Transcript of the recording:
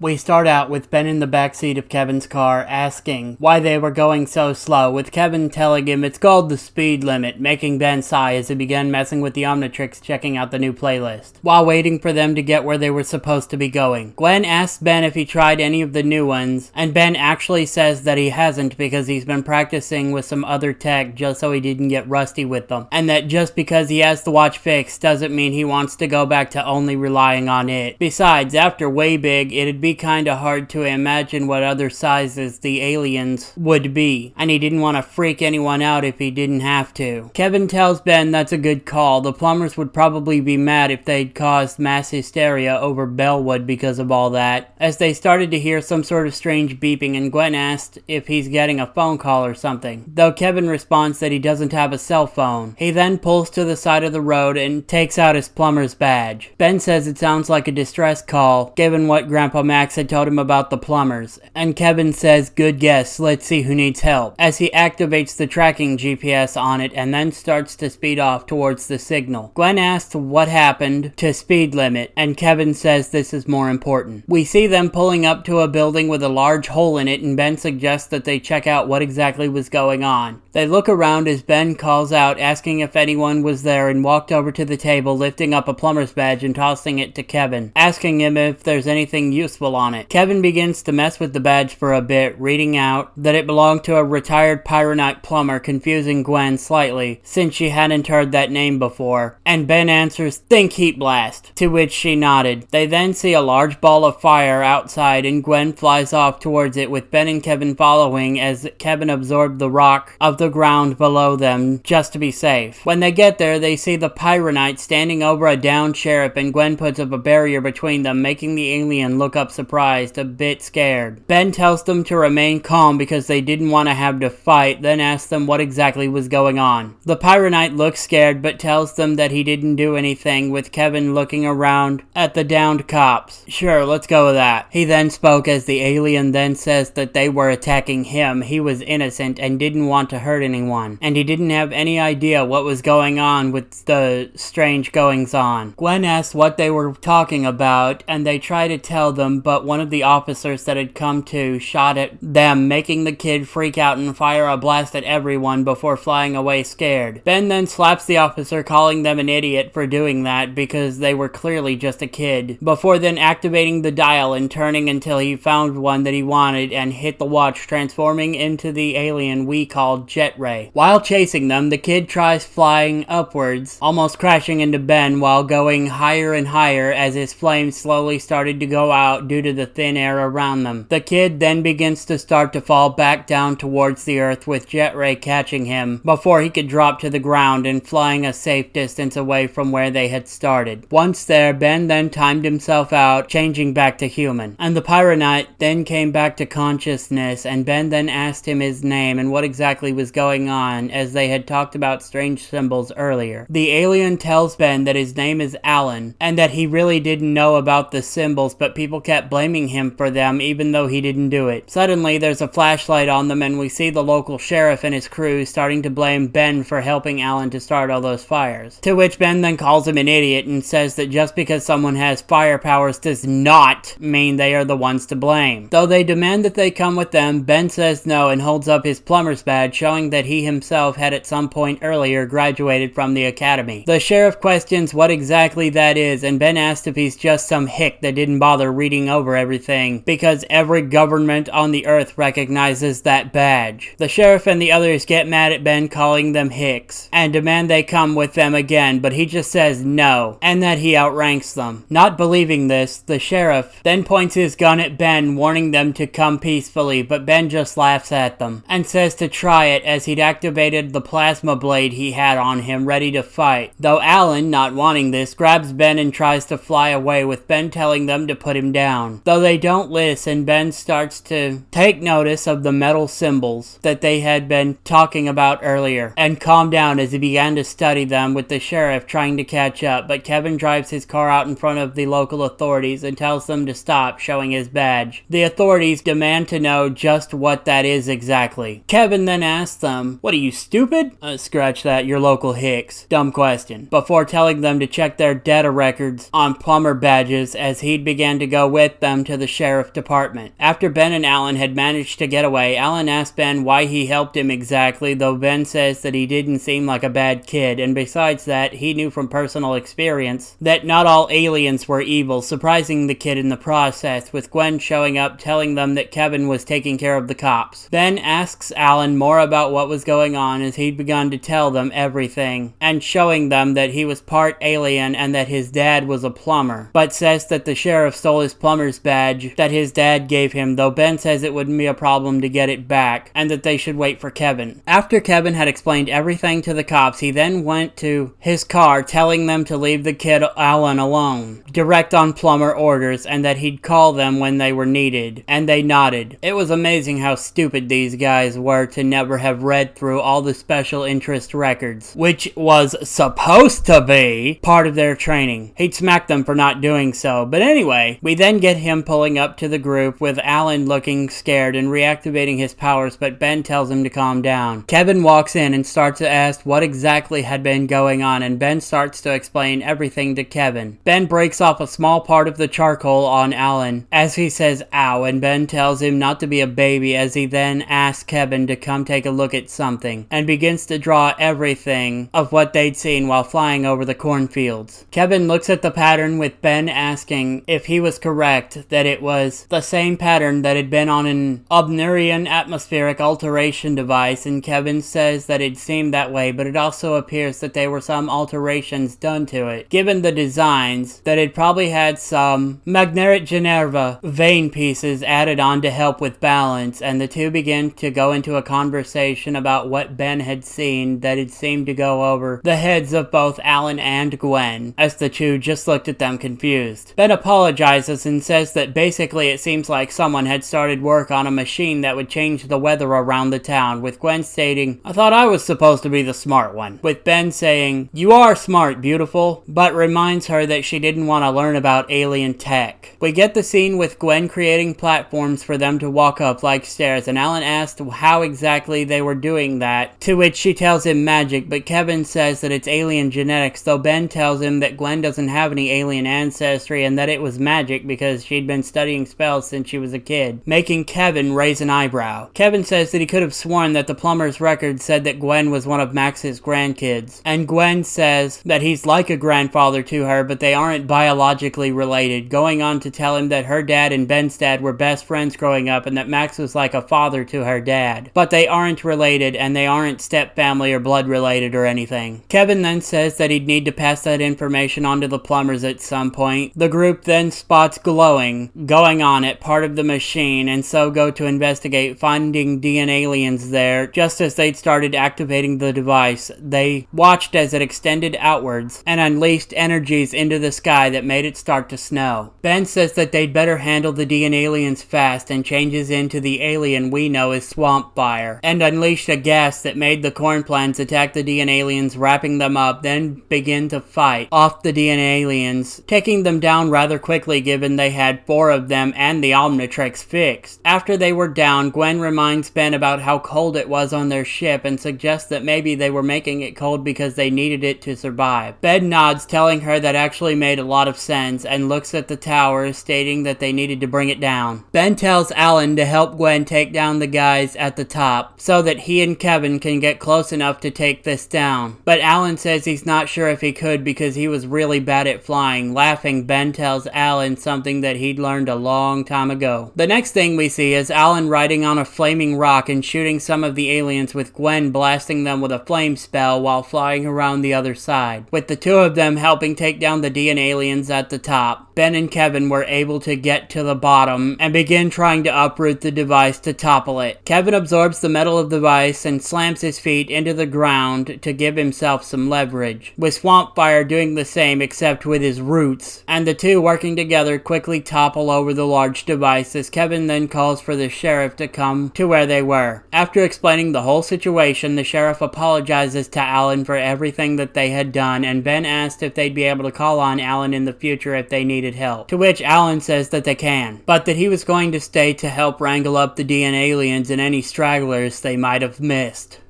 We start out with Ben in the backseat of Kevin's car asking why they were going so slow, with Kevin telling him it's called the speed limit, making Ben sigh as he began messing with the Omnitrix checking out the new playlist, while waiting for them to get where they were supposed to be going. Gwen asks Ben if he tried any of the new ones, and Ben actually says that he hasn't because he's been practicing with some other tech just so he didn't get rusty with them, and that just because he has the watch fixed doesn't mean he wants to go back to only relying on it. Besides, after Way Big, it'd be kinda hard to imagine what other sizes the aliens would be, and he didn't want to freak anyone out if he didn't have to. Kevin tells Ben that's a good call. The plumbers would probably be mad if they'd caused mass hysteria over Bellwood because of all that, as they started to hear some sort of strange beeping, and Gwen asked if he's getting a phone call or something, though Kevin responds that he doesn't have a cell phone. He then pulls to the side of the road and takes out his plumber's badge. Ben says it sounds like a distress call, given what Grandpa Max had told him about the plumbers, and Kevin says, "Good guess, let's see who needs help," as he activates the tracking GPS on it and then starts to speed off towards the signal. Gwen asks what happened to speed limit, and Kevin says this is more important. We see them pulling up to a building with a large hole in it, and Ben suggests that they check out what exactly was going on. They look around as Ben calls out asking if anyone was there, and walked over to the table, lifting up a plumber's badge and tossing it to Kevin, asking him if there's anything useful on it. Kevin begins to mess with the badge for a bit, reading out that it belonged to a retired Pyronite plumber, confusing Gwen slightly since she hadn't heard that name before, and Ben answers, "Think heat blast," to which she nodded. They then see a large ball of fire outside, and Gwen flies off towards it, with Ben and Kevin following as Kevin absorbed the rock of the ground below them just to be safe. When they get there, they see the Pyronite standing over a downed sheriff, and Gwen puts up a barrier between them, making the alien look up surprised, a bit scared. Ben tells them to remain calm because they didn't want to have to fight, then asks them what exactly was going on. The Pyronite looks scared but tells them that he didn't do anything, with Kevin looking around at the downed cops. "Sure, let's go with that." He then spoke as the alien then says that they were attacking him. He was innocent and didn't want to hurt anyone, and he didn't have any idea what was going on with the strange goings on. Gwen asks what they were talking about, and they try to tell them, but one of the officers that had come to shot at them, making the kid freak out and fire a blast at everyone before flying away scared. Ben then slaps the officer, calling them an idiot for doing that because they were clearly just a kid, before then activating the dial and turning until he found one that he wanted and hit the watch, transforming into the alien we called Jet Ray. While chasing them, the kid tries flying upwards, almost crashing into Ben while going higher and higher as his flames slowly started to go out due to the thin air around them. The kid then begins to start to fall back down towards the earth, with Jet Ray catching him before he could drop to the ground and flying a safe distance away from where they had started. Once there, Ben then timed himself out, changing back to human, and the Pyronite then came back to consciousness, and Ben then asked him his name and what exactly was going on, as they had talked about strange symbols earlier. The alien tells Ben that his name is Alan, and that he really didn't know about the symbols, but people kept blaming him for them even though he didn't do it. Suddenly there's a flashlight on them, and we see the local sheriff and his crew starting to blame Ben for helping Alan to start all those fires, to which Ben then calls him an idiot and says that just because someone has fire powers does not mean they are the ones to blame. Though they demand that they come with them, Ben says no and holds up his plumber's badge, showing that he himself had at some point earlier graduated from the academy. The sheriff questions what exactly that is, and Ben asks if he's just some hick that didn't bother reading over everything, because every government on the earth recognizes that badge. The sheriff and the others get mad at Ben calling them hicks, and demand they come with them again, but he just says no, and that he outranks them. Not believing this, the sheriff then points his gun at Ben, warning them to come peacefully, but Ben just laughs at them, and says to try it as he'd activated the plasma blade he had on him, ready to fight. Though Alan, not wanting this, grabs Ben and tries to fly away, with Ben telling them to put him down. Though they don't listen, Ben starts to take notice of the metal symbols that they had been talking about earlier, and calm down as he began to study them, with the sheriff trying to catch up, but Kevin drives his car out in front of the local authorities and tells them to stop, showing his badge. The authorities demand to know just what that is exactly. Kevin then asks them, "What are you, stupid?" Scratch that, your local hicks. Dumb question. Before telling them to check their data records on plumber badges, as he'd began to go with with them to the sheriff department. After Ben and Alan had managed to get away, Alan asked Ben why he helped him exactly, though Ben says that he didn't seem like a bad kid, and besides that, he knew from personal experience that not all aliens were evil, surprising the kid in the process, with Gwen showing up telling them that Kevin was taking care of the cops. Ben asks Alan more about what was going on as he'd begun to tell them everything, and showing them that he was part alien and that his dad was a plumber, but says that the sheriff stole his plumber's badge that his dad gave him, though Ben says it wouldn't be a problem to get it back, and that they should wait for Kevin. After Kevin had explained everything to the cops, he then went to his car telling them to leave the kid Alan alone, direct on plumber orders, and that he'd call them when they were needed, and they nodded. It was amazing how stupid these guys were to never have read through all the special interest records, which was supposed to be part of their training. He'd smack them for not doing so, but anyway, we then get him pulling up to the group with Alan looking scared and reactivating his powers, but Ben tells him to calm down. Kevin walks in and starts to ask what exactly had been going on, and Ben starts to explain everything to Kevin. Ben breaks off a small part of the charcoal on Alan as he says ow, and Ben tells him not to be a baby as he then asks Kevin to come take a look at something and begins to draw everything of what they'd seen while flying over the cornfields. Kevin looks at the pattern with Ben asking if he was correct that it was the same pattern that had been on an Obnurian atmospheric alteration device, and Kevin says that it seemed that way, but it also appears that there were some alterations done to it. Given the designs, that it probably had some magnetic Geneva vein pieces added on to help with balance, and the two begin to go into a conversation about what Ben had seen that had seemed to go over the heads of both Alan and Gwen, as the two just looked at them confused. Ben apologizes and says that basically it seems like someone had started work on a machine that would change the weather around the town, with Gwen stating, "I thought I was supposed to be the smart one," with Ben saying, "You are smart, beautiful," but reminds her that she didn't want to learn about alien tech. We get the scene with Gwen creating platforms for them to walk up like stairs, and Alan asked how exactly they were doing that, to which she tells him magic, but Kevin says that it's alien genetics, though Ben tells him that Gwen doesn't have any alien ancestry and that it was magic because she'd been studying spells since she was a kid, making Kevin raise an eyebrow. Kevin says that he could have sworn that the plumber's record said that Gwen was one of Max's grandkids, and Gwen says that he's like a grandfather to her, but they aren't biologically related, going on to tell him that her dad and Ben's dad were best friends growing up and that Max was like a father to her dad, but they aren't related and they aren't step family or blood related or anything. Kevin then says that he'd need to pass that information on to the plumbers at some point. The group then spots glowing going on at part of the machine, and so go to investigate, finding DNA aliens there. Just as they'd started activating the device, they watched as it extended outwards and unleashed energies into the sky that made it start to snow. Ben says that they'd better handle the DNA aliens fast, and changes into the alien we know as Swamp Fire, and unleashed a gas that made the corn plants attack the DNA aliens, wrapping them up, then begin to fight off the DNA aliens, taking them down rather quickly given they had 4 of them and the Omnitrix fixed. After they were down, Gwen reminds Ben about how cold it was on their ship and suggests that maybe they were making it cold because they needed it to survive. Ben nods, telling her that actually made a lot of sense, and looks at the tower, stating that they needed to bring it down. Ben tells Alan to help Gwen take down the guys at the top, so that he and Kevin can get close enough to take this down. But Alan says he's not sure if he could because he was really bad at flying. Laughing, Ben tells Alan something that he'd learned a long time ago. The next thing we see is Alan riding on a flaming rock and shooting some of the aliens, with Gwen blasting them with a flame spell while flying around the other side, with the two of them helping take down the DNA aliens at the top. Ben and Kevin were able to get to the bottom and begin trying to uproot the device to topple it. Kevin absorbs the metal of the device and slams his feet into the ground to give himself some leverage, with Swamp Fire doing the same except with his roots, and the two working together quickly topple over the large device as Kevin then calls for the sheriff to come to where they were. After explaining the whole situation, the sheriff apologizes to Alan for everything that they had done, and Ben asked if they'd be able to call on Alan in the future if they needed help, to which Alan says that they can, but that he was going to stay to help wrangle up the DNA aliens and any stragglers they might have missed.